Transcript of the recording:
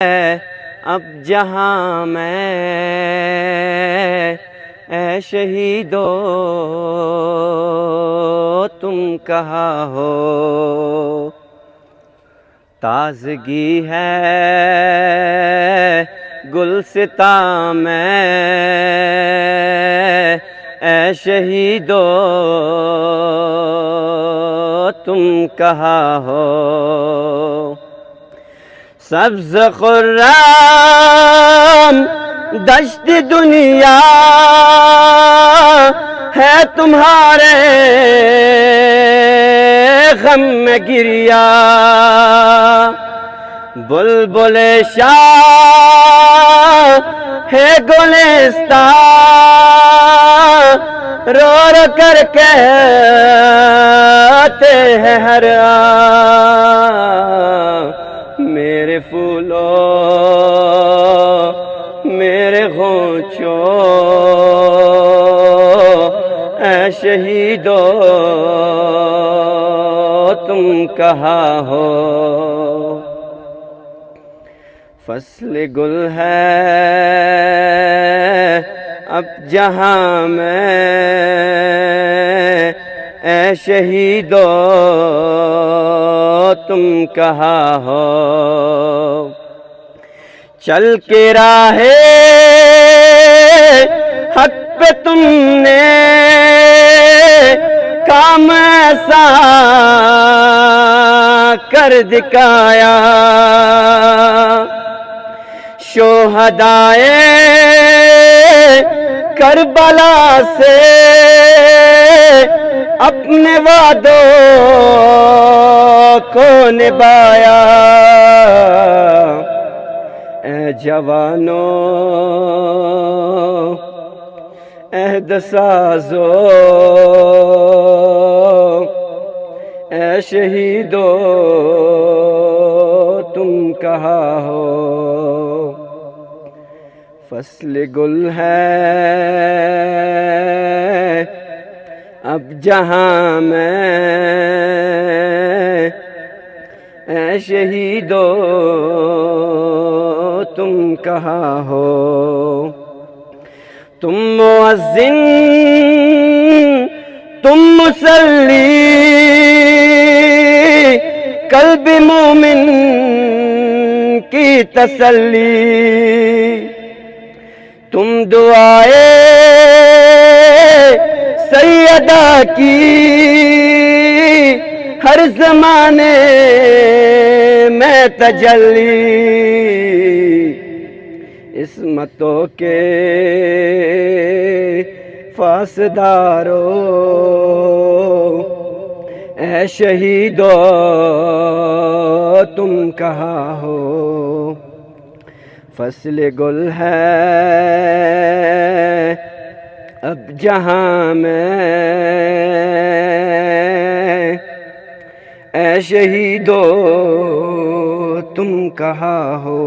اب جہاں میں اے شہیدو تم کہاں ہو، تازگی ہے گلستان میں اے شہیدو تم کہاں ہو، سبز خرم دشت دنیا ہے تمہارے غم میں گریا، بلبل شاہ ہے گلستان رو رو کر کہتے ہیں ہر میرے پھولوں میرے غنچوں اے شہیدو تم کہاں ہو، فصل گل ہے اب جہاں میں اے شہیدو تم کہاں ہو، چل کے راہ حق پہ تم نے کام ایسا کر دکھایا، شہدائے کربلا سے اپنے وعدوں کو نبھایا، اے جوانوں عہد سازو اے شہیدو تم کہاں ہو، فصل گل ہے اب جہاں میں اے شہیدو تم کہاں ہو، تم مؤذن تم مصلی قلب مومن کی تسلی، تم دعائے سیدہ کی ہر زمانے میں تجلی، عصمتوں کے فاسدارو اے شہیدو تم کہاں ہو، فصل گل ہے اب جہاں میں اے شہیدو تم کہاں ہو۔